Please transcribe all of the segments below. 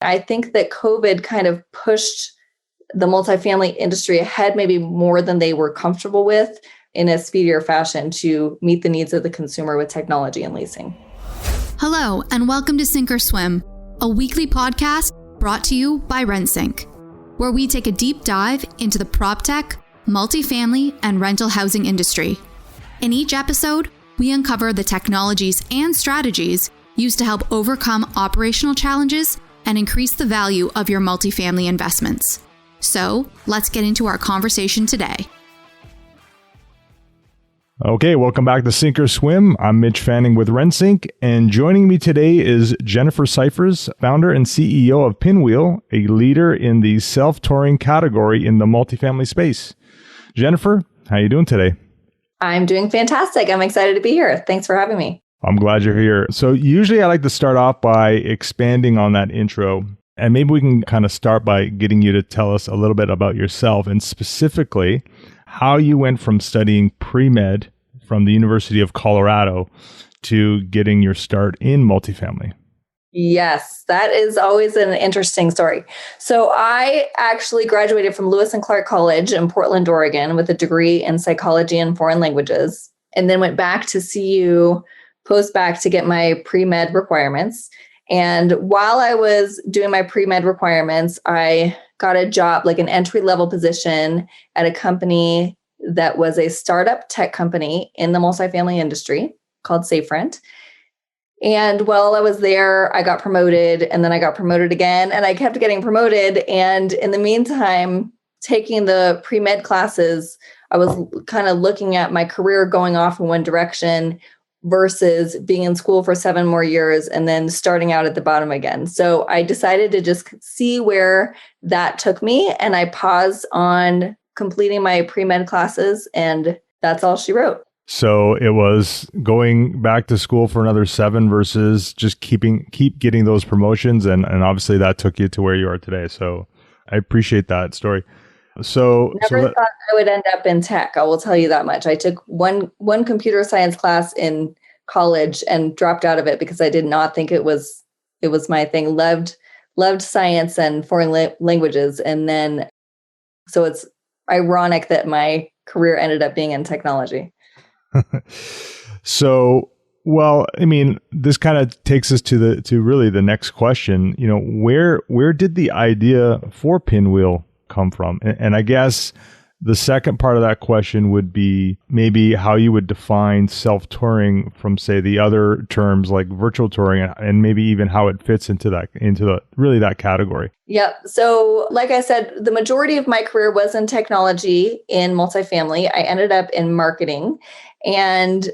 I think that COVID kind of pushed the multifamily industry ahead, maybe more than they were comfortable with, in a speedier fashion to meet the needs of the consumer with technology and leasing. Hello, and welcome to Sink or Swim, a weekly podcast brought to you by Rensync, where we take a deep dive into the PropTech, multifamily, and rental housing industry. In each episode, we uncover the technologies and strategies used to help overcome operational challenges and increase the value of your multifamily investments. So, let's get into our conversation today. Okay, welcome back to Sink or Swim. I'm Mitch Fanning with Rensync, and joining me today is Jennifer Cyphers, founder and CEO of Pinwheel, a leader in the self-touring category in the multifamily space. Jennifer, how are you doing today? I'm doing fantastic. I'm excited to be here. Thanks for having me. I'm glad you're here. So usually I like to start off by expanding on that intro, and maybe we can kind of start by getting you to tell us a little bit about yourself and specifically how you went from studying pre-med from the University of Colorado to getting your start in multifamily. Yes, that is always an interesting story. So I actually graduated from Lewis and Clark College in Portland, Oregon, with a degree in psychology and foreign languages, and then went back to CU post-bac to get my pre-med requirements. And while I was doing my pre-med requirements, I got a job, like an entry-level position at a company that was a startup tech company in the multifamily industry called SafeRent. And while I was there, I got promoted, and then I got promoted again, and I kept getting promoted. And in the meantime, taking the pre-med classes, I was kind of looking at my career going off in one direction versus being in school for 7 more years and then starting out at the bottom again. So I decided to just see where that took me, and I paused on completing my pre-med classes, and that's all she wrote. So it was going back to school for another 7 versus just keep getting those promotions, and obviously that took you to where you are today. So I appreciate that story. So never thought I would end up in tech. I will tell you that much. I took one computer science class in college and dropped out of it because I did not think it was my thing. Loved science and foreign languages, and then so it's ironic that my career ended up being in technology. So, well, I mean, this kind of takes us to really the next question. You know, where did the idea for Pinwheel come from? And I guess the second part of that question would be maybe how you would define self-touring from, say, the other terms like virtual touring, and maybe even how it fits into that category. Yep. So like I said, the majority of my career was in technology in multifamily. I ended up in marketing, and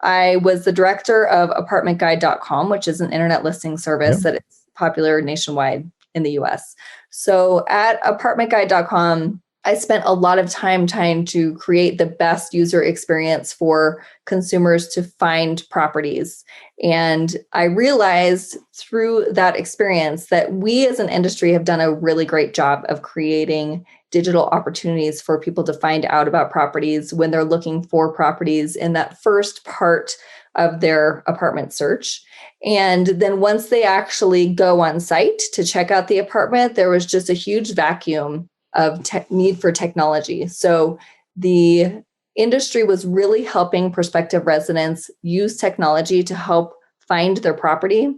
I was the director of apartmentguide.com, which is an internet listing service that is popular nationwide in the US. So at apartmentguide.com, I spent a lot of time trying to create the best user experience for consumers to find properties. And I realized through that experience that we as an industry have done a really great job of creating digital opportunities for people to find out about properties when they're looking for properties in that first part of their apartment search. And then once they actually go on site to check out the apartment, there was just a huge vacuum of need for technology. So the industry was really helping prospective residents use technology to help find their property.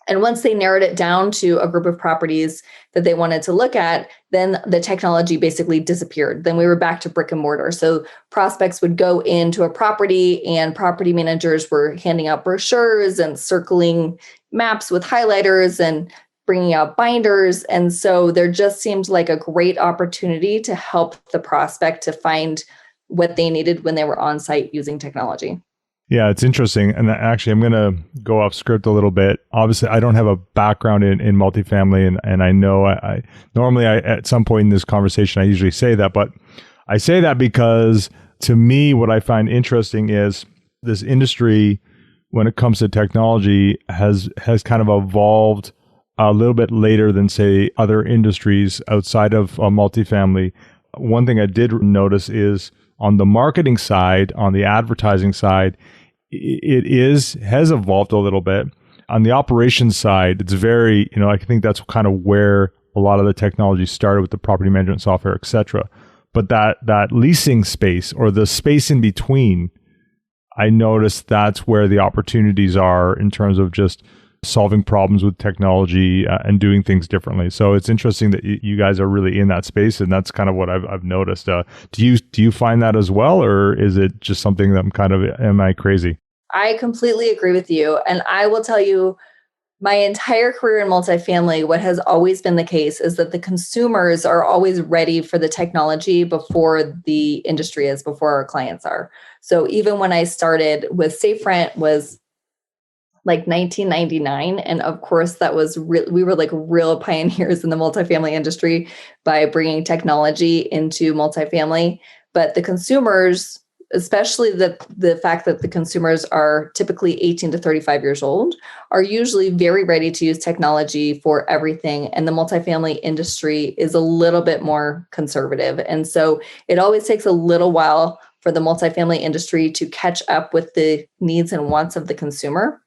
And once they narrowed it down to a group of properties that they wanted to look at, then the technology basically disappeared. Then we were back to brick and mortar. So prospects would go into a property, and property managers were handing out brochures and circling maps with highlighters and bringing out binders. And so there just seemed like a great opportunity to help the prospect to find what they needed when they were on site using technology. Yeah, it's interesting. And actually, I'm going to go off script a little bit. Obviously, I don't have a background in multifamily, and I know I normally at some point in this conversation, I usually say that, but I say that because to me, what I find interesting is this industry, when it comes to technology, has kind of evolved a little bit later than, say, other industries outside of multifamily. One thing I did notice is on the marketing side, on the advertising side, it has evolved a little bit. on the operations side, it's very, I think that's kind of where a lot of the technology started with the property management software, et cetera. But that leasing space or the space in between, I noticed that's where the opportunities are in terms of just solving problems with technology and doing things differently. So it's interesting that you guys are really in that space, and that's kind of what I've noticed. Do you find that as well, or is it just something that am I crazy? I completely agree with you. And I will tell you, my entire career in multifamily, what has always been the case is that the consumers are always ready for the technology before the industry is, before our clients are. So even when I started with Safe Rent was like 1999. And of course, that was we were like real pioneers in the multifamily industry by bringing technology into multifamily. But the consumers, especially the fact that the consumers are typically 18 to 35 years old, are usually very ready to use technology for everything. And the multifamily industry is a little bit more conservative. And so it always takes a little while for the multifamily industry to catch up with the needs and wants of the consumer.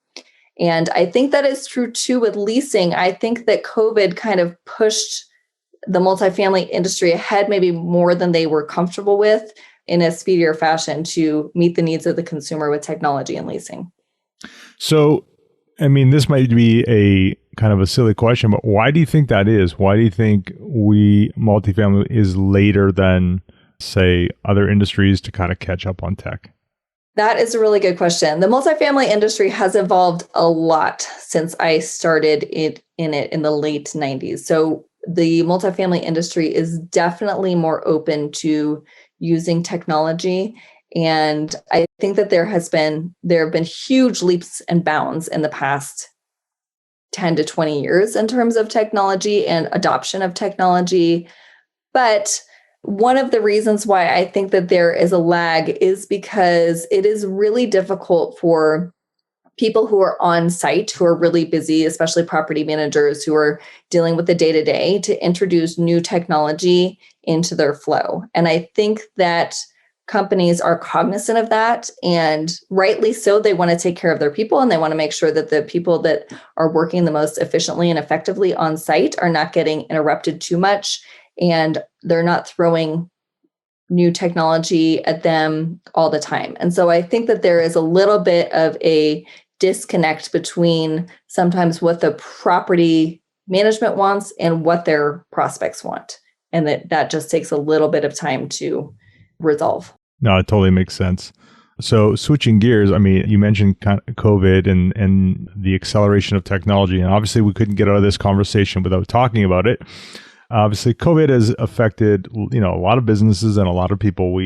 And I think that is true too with leasing. I think that COVID kind of pushed the multifamily industry ahead, maybe more than they were comfortable with, in a speedier fashion to meet the needs of the consumer with technology and leasing. So, I mean, this might be a kind of a silly question, but why do you think that is? Why do you think multifamily is later than, say, other industries to kind of catch up on tech? That is a really good question. The multifamily industry has evolved a lot since I started in it in the late 90s. So the multifamily industry is definitely more open to using technology. And I think that there have been huge leaps and bounds in the past 10 to 20 years in terms of technology and adoption of technology. But one of the reasons why I think that there is a lag is because it is really difficult for people who are on site, who are really busy, especially property managers who are dealing with the day-to-day, to introduce new technology into their flow. And I think that companies are cognizant of that, and rightly so. They want to take care of their people, and they want to make sure that the people that are working the most efficiently and effectively on site are not getting interrupted too much, and they're not throwing new technology at them all the time. And so I think that there is a little bit of a disconnect between sometimes what the property management wants and what their prospects want. And that just takes a little bit of time to resolve. No, it totally makes sense. So switching gears, I mean, you mentioned kind of COVID and the acceleration of technology, and obviously we couldn't get out of this conversation without talking about it. Obviously, COVID has affected, a lot of businesses and a lot of people.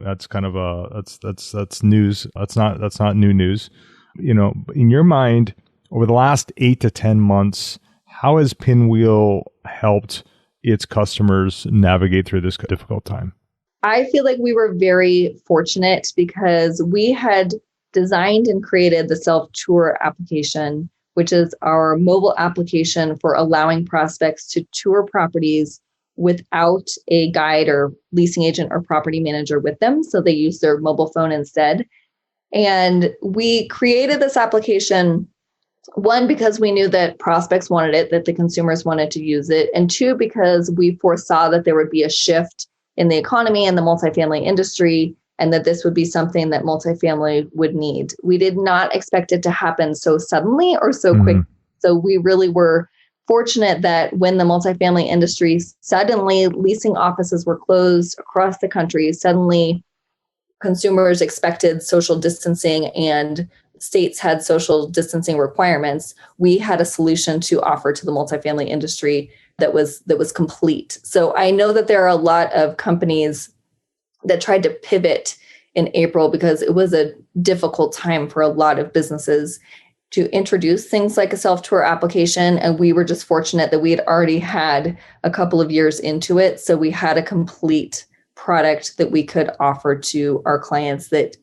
That's kind of that's news. That's not new news. In your mind, over the last 8 to 10 months, how has Pinwheel helped its customers navigate through this difficult time? I feel like we were very fortunate because we had designed and created the self-tour application, which is our mobile application for allowing prospects to tour properties without a guide or leasing agent or property manager with them. So they use their mobile phone instead. And we created this application, one, because we knew that prospects wanted it, that the consumers wanted to use it. And two, because we foresaw that there would be a shift in the economy and the multifamily industry, and that this would be something that multifamily would need. We did not expect it to happen so suddenly or so quick. So we really were fortunate that when the multifamily industry suddenly, leasing offices were closed across the country, suddenly consumers expected social distancing and states had social distancing requirements, we had a solution to offer to the multifamily industry that was complete. So I know that there are a lot of companies that tried to pivot in April because it was a difficult time for a lot of businesses to introduce things like a self-tour application. And we were just fortunate that we had already had a couple of years into it. So we had a complete product that we could offer to our clients that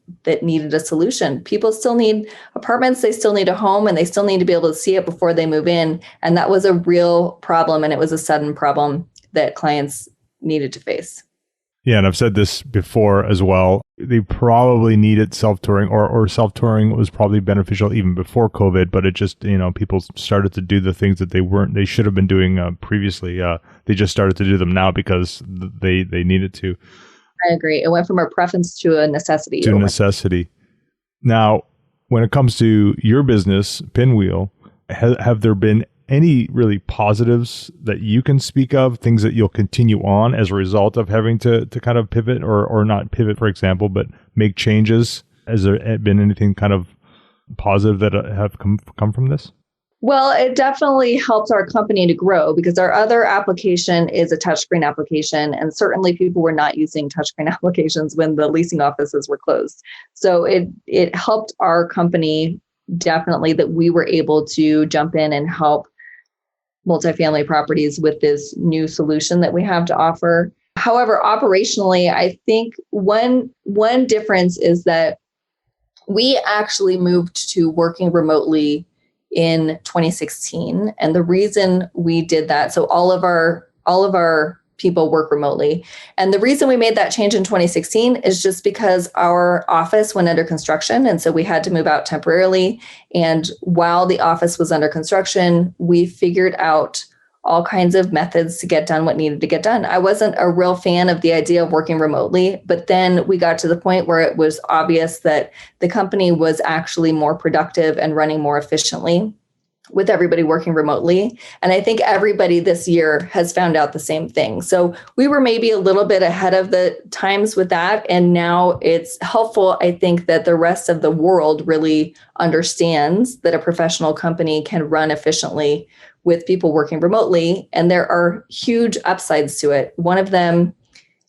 needed a solution. People still need apartments, they still need a home, and they still need to be able to see it before they move in. And that was a real problem. And it was a sudden problem that clients needed to face. Yeah, and I've said this before as well. They probably needed self-touring, or self-touring was probably beneficial even before COVID, but it just, people started to do the things that they should have been doing previously. They just started to do them now because they needed to. I agree. It went from a preference to a necessity. To necessity. Now, when it comes to your business, Pinwheel, have there been any really positives that you can speak of, things that you'll continue on as a result of having to kind of pivot or not pivot, for example, but make changes? Has there been anything kind of positive that have come from this? Well, it definitely helped our company to grow because our other application is a touchscreen application. And certainly people were not using touchscreen applications when the leasing offices were closed. So it helped our company definitely that we were able to jump in and help multifamily properties with this new solution that we have to offer. However, operationally, I think one difference is that we actually moved to working remotely in 2016. And the reason we did that, so all of our people work remotely. And the reason we made that change in 2016 is just because our office went under construction. And so we had to move out temporarily. And while the office was under construction, we figured out all kinds of methods to get done what needed to get done. I wasn't a real fan of the idea of working remotely, but then we got to the point where it was obvious that the company was actually more productive and running more efficiently with everybody working remotely. And I think everybody this year has found out the same thing. So we were maybe a little bit ahead of the times with that. And now it's helpful, I think, that the rest of the world really understands that a professional company can run efficiently with people working remotely. And there are huge upsides to it. One of them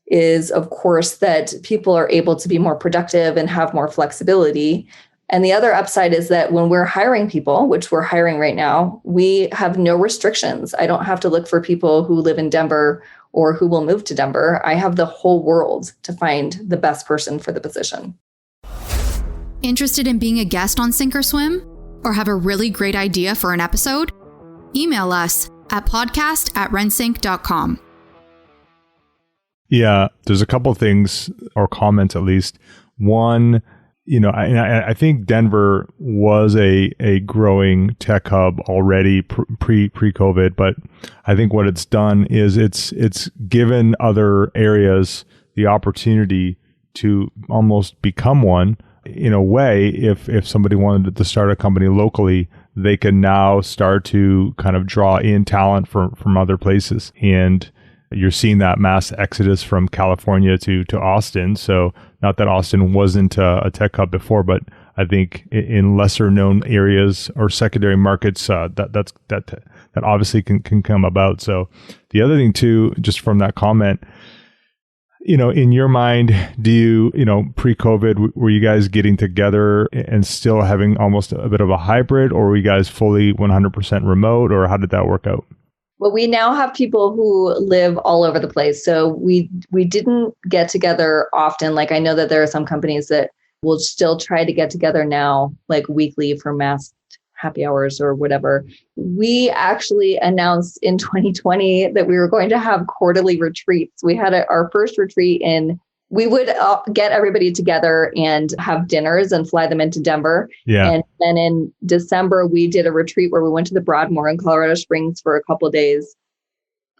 is, of course, that people are able to be more productive and have more flexibility. And the other upside is that when we're hiring people, which we're hiring right now, we have no restrictions. I don't have to look for people who live in Denver or who will move to Denver. I have the whole world to find the best person for the position. Interested in being a guest on Sink or Swim? Or have a really great idea for an episode? Email us at podcast@rensync.com. Yeah, there's a couple things or comments at least. One, I think Denver was a growing tech hub already pre-COVID, but I think what it's done is it's given other areas the opportunity to almost become one. In a way, if somebody wanted to start a company locally, they can now start to kind of draw in talent from other places. And you're seeing that mass exodus from California to Austin. So not that Austin wasn't a tech hub before, but I think in lesser known areas or secondary markets, that obviously can come about. So the other thing too, just from that comment, in your mind, do you, pre-COVID, were you guys getting together and still having almost a bit of a hybrid, or were you guys fully 100% remote, or how did that work out? Well, we now have people who live all over the place. So we didn't get together often. Like I know that there are some companies that will still try to get together now, like weekly for mass happy hours or whatever. We actually announced in 2020 that we were going to have quarterly retreats. We had our first retreat we would get everybody together and have dinners and fly them into Denver. Yeah. And then in December, we did a retreat where we went to the Broadmoor in Colorado Springs for a couple of days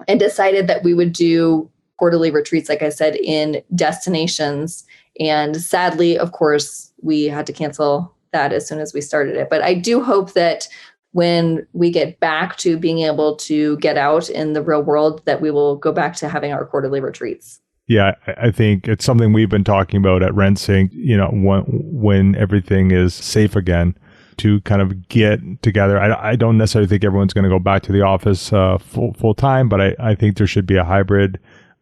and decided that we would do quarterly retreats, like I said, in destinations. And sadly, of course, we had to cancel that as soon as we started it. But I do hope that when we get back to being able to get out in the real world, that we will go back to having our quarterly retreats. Yeah, I think it's something we've been talking about at Rensync, when everything is safe again, to kind of get together. I don't necessarily think everyone's going to go back to the office full time, but I think there should be a hybrid,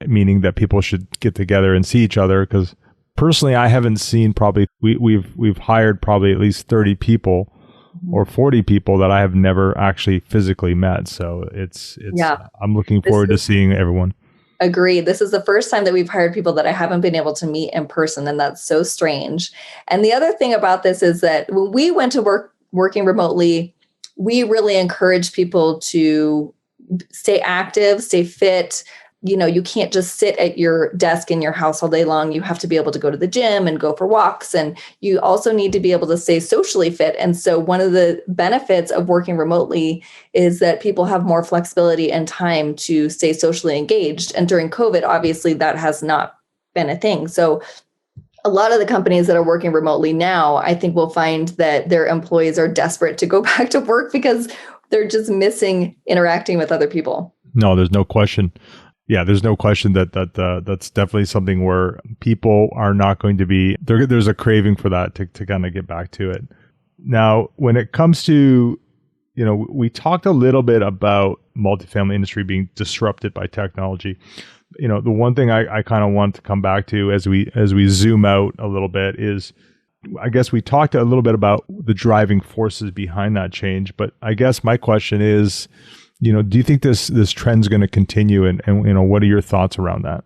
meaning that people should get together and see each other. Because personally, I haven't seen we've hired probably at least 30 people or 40 people that I have never actually physically met. So it's I'm looking forward to seeing everyone. Agree. This is the first time that we've hired people that I haven't been able to meet in person, and that's so strange. And the other thing about this is that when we went to working remotely, we really encourage people to stay active, stay fit, you can't just sit at your desk in your house all day long. You have to be able to go to the gym and go for walks. And you also need to be able to stay socially fit. And so one of the benefits of working remotely is that people have more flexibility and time to stay socially engaged. And during COVID, obviously that has not been a thing. So a lot of the companies that are working remotely now, I think will find that their employees are desperate to go back to work because they're just missing interacting with other people. No, there's no question. Yeah, there's no question that that's definitely something where people are not going to be there's a craving for that to kind of get back to it. Now, when it comes to, we talked a little bit about multifamily industry being disrupted by technology. The one thing I kind of want to come back to as we zoom out a little bit is, I guess we talked a little bit about the driving forces behind that change, but I guess my question is, do you think this trend's going to continue, and what are your thoughts around that?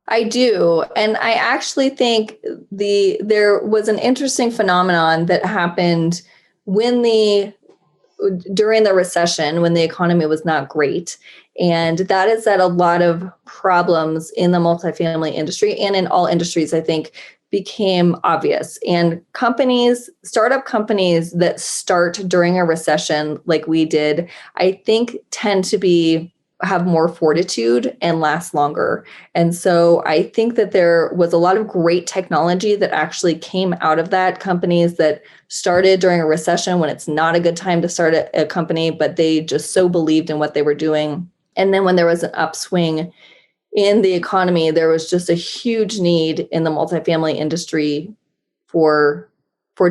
I do. And I actually think there was an interesting phenomenon that happened during the recession, when the economy was not great. And that is that a lot of problems in the multifamily industry and in all industries, I think, became obvious. And startup companies that start during a recession like we did, I think tend to have more fortitude and last longer. And so I think that there was a lot of great technology that actually came out of that. Companies that started during a recession when it's not a good time to start a company, but they just so believed in what they were doing. And then when there was an upswing in the economy, there was just a huge need in the multifamily industry for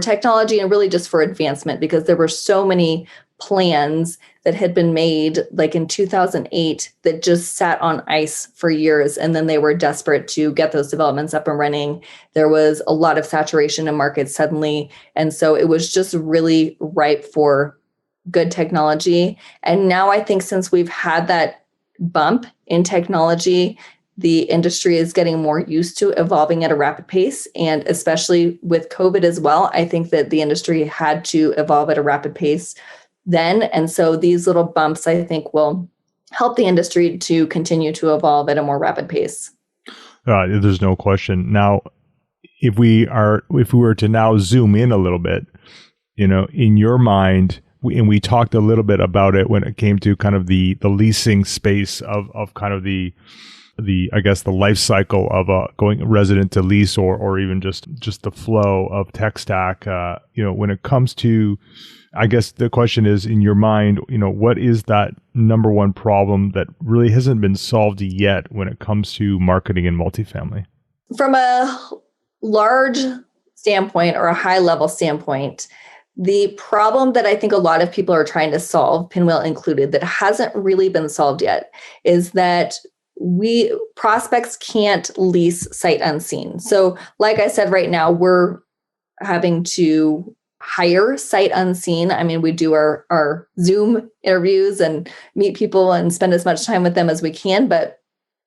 technology and really just for advancement, because there were so many plans that had been made like in 2008 that just sat on ice for years. And then they were desperate to get those developments up and running. There was a lot of saturation in markets suddenly. And so it was just really ripe for good technology. And now I think since we've had that bump in technology, the industry is getting more used to evolving at a rapid pace. And especially with COVID as well, I think that the industry had to evolve at a rapid pace then. And so these little bumps, I think, will help the industry to continue to evolve at a more rapid pace. There's no question. Now, if we were to now zoom in a little bit, in your mind, we talked a little bit about it when it came to kind of the leasing space of kind of the I guess the life cycle of going resident to lease, or even just the flow of tech stack. When it comes to, I guess the question is, in your mind, what is that number one problem that really hasn't been solved yet when it comes to marketing in multifamily? From a large standpoint or a high level standpoint, the problem that I think a lot of people are trying to solve, Pinwheel included, that hasn't really been solved yet, is that prospects can't lease sight unseen. So like I said, right now, we're having to hire sight unseen. I mean, we do our Zoom interviews and meet people and spend as much time with them as we can, but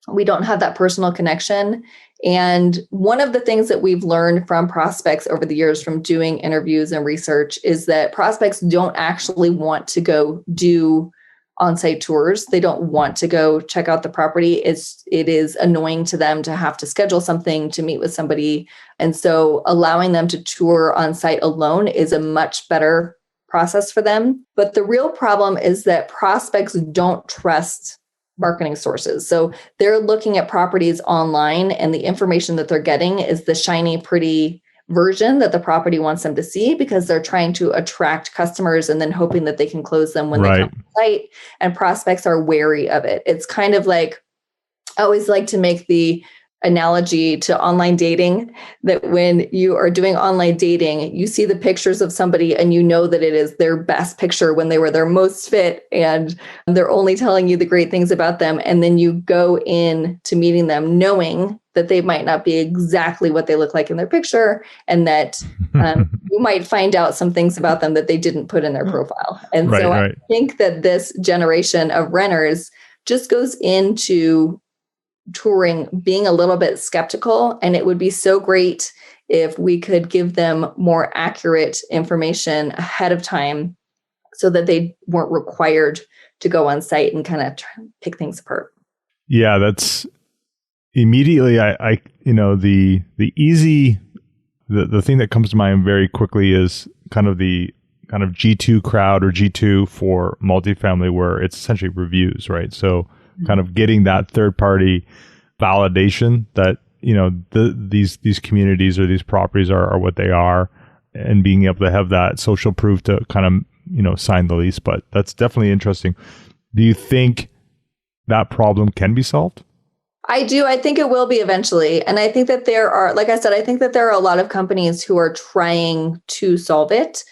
we don't have that personal connection. And one of the things that we've learned from prospects over the years from doing interviews and research is that prospects don't actually want to go do on-site tours. They don't want to go check out the property. It is annoying to them to have to schedule something to meet with somebody. And so allowing them to tour on-site alone is a much better process for them. But the real problem is that prospects don't trust marketing sources. So they're looking at properties online, and the information that they're getting is the shiny, pretty version that the property wants them to see, because they're trying to attract customers and then hoping that they can close them when they come to the site. And prospects are wary of it. It's kind of like, I always like to make the analogy to online dating, that when you are doing online dating, you see the pictures of somebody and you know that it is their best picture when they were their most fit, and they're only telling you the great things about them. And then you go in to meeting them knowing that they might not be exactly what they look like in their picture, and that you might find out some things about them that they didn't put in their profile. And I think that this generation of renters just goes into touring being a little bit skeptical, and it would be so great if we could give them more accurate information ahead of time so that they weren't required to go on site and kind of pick things apart. Yeah, that's immediately I the easy the thing that comes to mind very quickly is kind of the kind of G2 crowd or G2 for multifamily, where it's essentially reviews, right? So kind of getting that third party validation that, these communities or these properties are what they are, and being able to have that social proof to kind of, sign the lease. But that's definitely interesting. Do you think that problem can be solved? I do. I think it will be eventually. And I think that there are, like I said, I think that there are a lot of companies who are trying to solve it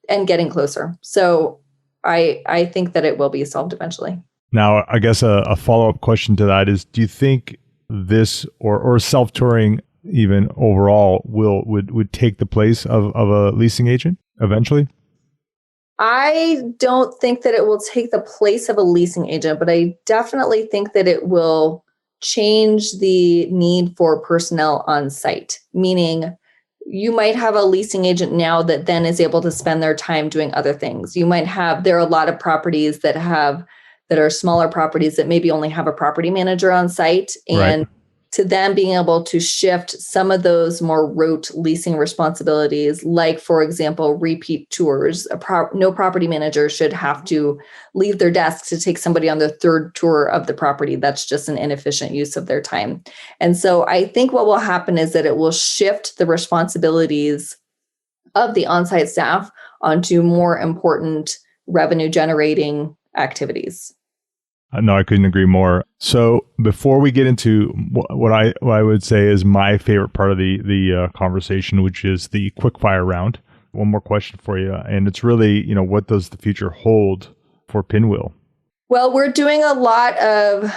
and getting closer. So I think that it will be solved eventually. Now, I guess a follow-up question to that is, do you think this or self-touring even overall would take the place of a leasing agent eventually? I don't think that it will take the place of a leasing agent, but I definitely think that it will change the need for personnel on site, meaning you might have a leasing agent now that then is able to spend their time doing other things. There are a lot of properties that are smaller properties that maybe only have a property manager on site. And Right. to them being able to shift some of those more rote leasing responsibilities, like, for example, repeat tours. No property manager should have to leave their desk to take somebody on their third tour of the property. That's just an inefficient use of their time. And so I think what will happen is that it will shift the responsibilities of the on-site staff onto more important revenue generating activities. No, I couldn't agree more. So before we get into what I would say is my favorite part of the conversation, which is the quickfire round, one more question for you, and it's really, what does the future hold for Pinwheel? Well, we're doing a lot of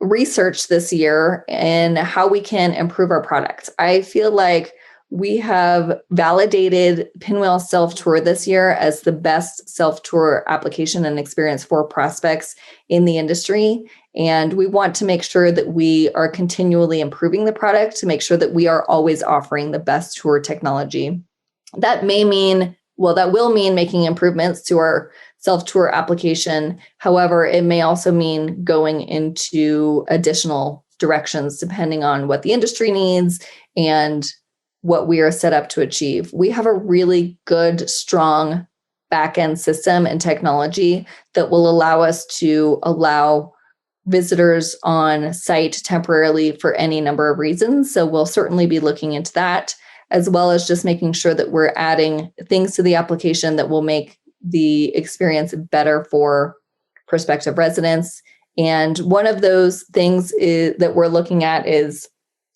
research this year in how we can improve our product. I feel like we have validated Pinwheel Self-Tour this year as the best self-tour application and experience for prospects in the industry. And we want to make sure that we are continually improving the product to make sure that we are always offering the best tour technology. That will mean making improvements to our self-tour application. However, it may also mean going into additional directions depending on what the industry needs and what we are set up to achieve. We have a really good, strong back-end system and technology that will allow us to allow visitors on site temporarily for any number of reasons. So we'll certainly be looking into that, as well as just making sure that we're adding things to the application that will make the experience better for prospective residents. And one of those things that we're looking at is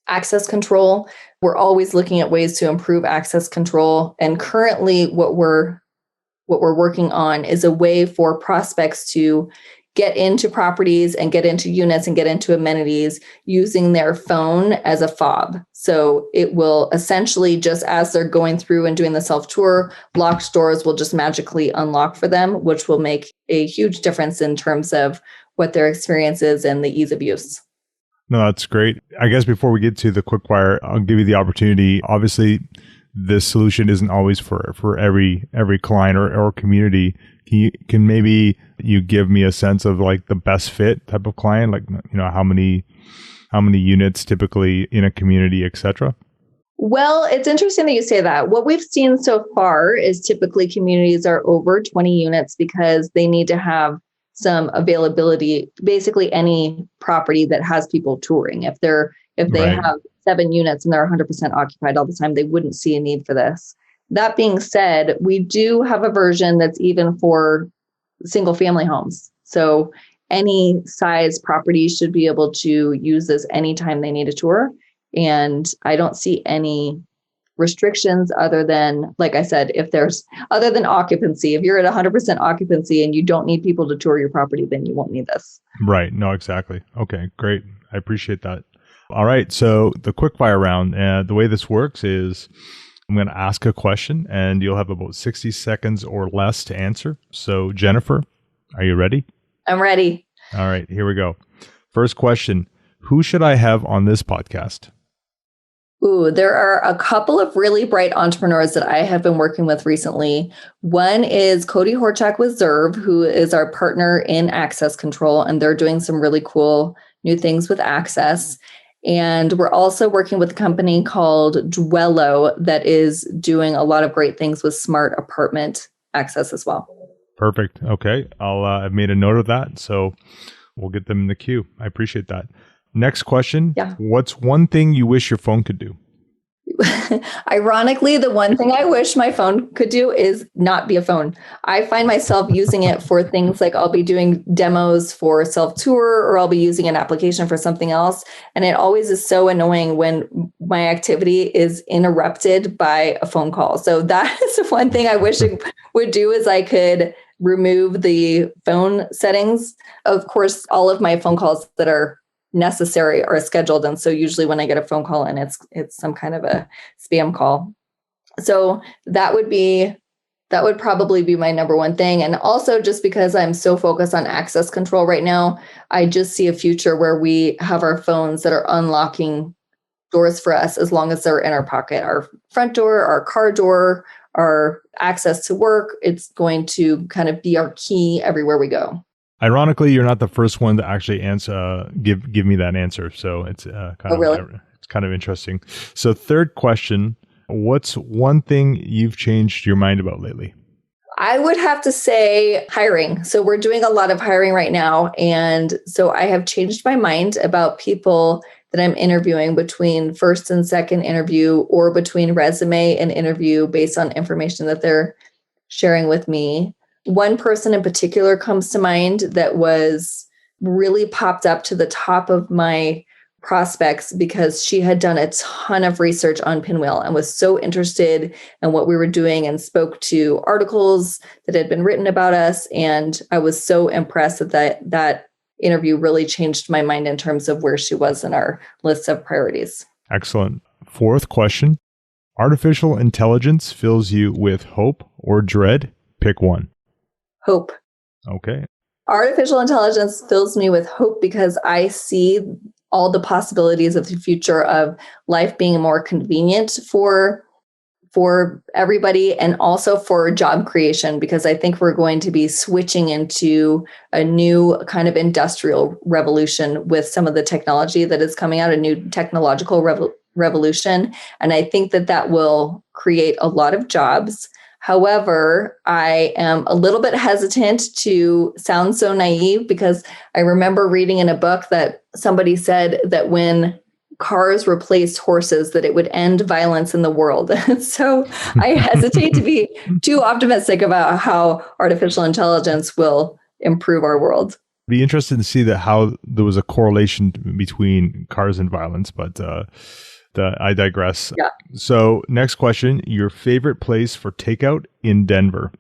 access control. We're always looking at ways to improve access control. And currently what we're working on is a way for prospects to get into properties and get into units and get into amenities using their phone as a fob. So it will essentially, just as they're going through and doing the self-tour, locked doors will just magically unlock for them, which will make a huge difference in terms of what their experience is and the ease of use. No, that's great. I guess before we get to the quickfire, I'll give you the opportunity. Obviously, this solution isn't always for every client or community. Can maybe you give me a sense of like the best fit type of client, like how many units typically in a community, etc. Well, it's interesting that you say that. What we've seen so far is typically communities are over 20 units because they need to have some availability, basically any property that has people touring. If they Right. have 7 units and they're 100% occupied all the time, they wouldn't see a need for this. That being said, we do have a version that's even for single family homes. So any size property should be able to use this anytime they need a tour. And I don't see any restrictions other than, like I said, other than occupancy. If you're at 100% occupancy and you don't need people to tour your property, then you won't need this. Right. No, exactly. Okay, great. I appreciate that. All right. So the quickfire round, the way this works is I'm going to ask a question and you'll have about 60 seconds or less to answer. So Jennifer, are you ready? I'm ready. All right, here we go. First question. Who should I have on this podcast? Ooh, there are a couple of really bright entrepreneurs that I have been working with recently. One is Cody Horchak with Zerv, who is our partner in access control, and they're doing some really cool new things with access. And we're also working with a company called Dwello that is doing a lot of great things with smart apartment access as well. Perfect. Okay. I've made a note of that. So we'll get them in the queue. I appreciate that. Next question. Yeah. What's one thing you wish your phone could do? Ironically, the one thing I wish my phone could do is not be a phone. I find myself using it for things like I'll be doing demos for self-tour, or I'll be using an application for something else. And it always is so annoying when my activity is interrupted by a phone call. So that is one thing I wish it would do, is I could remove the phone settings. Of course, all of my phone calls that are necessary are scheduled. And so usually when I get a phone call and it's some kind of a spam call. So that would probably be my number one thing. And also just because I'm so focused on access control right now, I just see a future where we have our phones that are unlocking doors for us as long as they're in our pocket. Our front door, our car door, our access to work, it's going to kind of be our key everywhere we go. Ironically, you're not the first one to actually give me that answer. So it's it's kind of interesting. So third question, what's one thing you've changed your mind about lately? I would have to say hiring. So we're doing a lot of hiring right now. And so I have changed my mind about people that I'm interviewing between first and second interview, or between resume and interview, based on information that they're sharing with me. One person in particular comes to mind that was really popped up to the top of my prospects because she had done a ton of research on Pinwheel and was so interested in what we were doing and spoke to articles that had been written about us. And I was so impressed that interview really changed my mind in terms of where she was in our list of priorities. Excellent. Fourth question, artificial intelligence fills you with hope or dread? Pick one. Hope. Okay. Artificial intelligence fills me with hope because I see all the possibilities of the future of life being more convenient for everybody, and also for job creation, because I think we're going to be switching into a new kind of industrial revolution with some of the technology that is coming out, a new technological revolution. And I think that will create a lot of jobs. However, I am a little bit hesitant to sound so naive, because I remember reading in a book that somebody said that when cars replaced horses, that it would end violence in the world. So I hesitate to be too optimistic about how artificial intelligence will improve our world. Be interested to see how there was a correlation between cars and violence, but I digress. Yeah. So next question, your favorite place for takeout in Denver?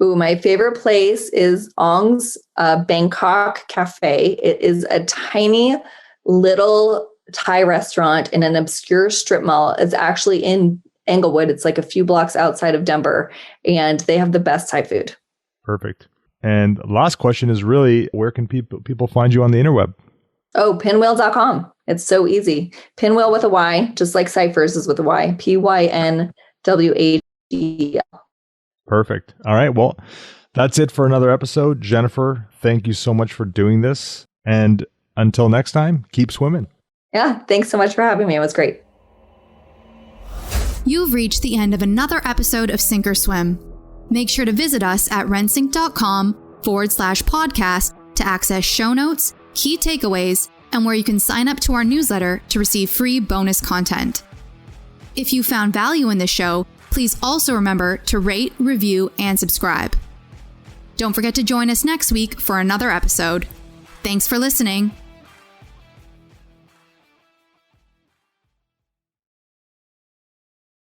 Ooh, my favorite place is Ong's Bangkok Cafe. It is a tiny little Thai restaurant in an obscure strip mall. It's actually in Englewood. It's like a few blocks outside of Denver, and they have the best Thai food. Perfect. And last question is really, where can people find you on the interweb? Oh, pinwheel.com. It's so easy. Pinwheel with a Y, just like Cyphers is with a Y. Pynwhel. Perfect. All right. Well, that's it for another episode. Jennifer, thank you so much for doing this. And until next time, keep swimming. Yeah. Thanks so much for having me. It was great. You've reached the end of another episode of Sink or Swim. Make sure to visit us at rensync.com/podcast to access show notes, key takeaways, and where you can sign up to our newsletter to receive free bonus content. If you found value in this show, please also remember to rate, review, and subscribe. Don't forget to join us next week for another episode. Thanks for listening.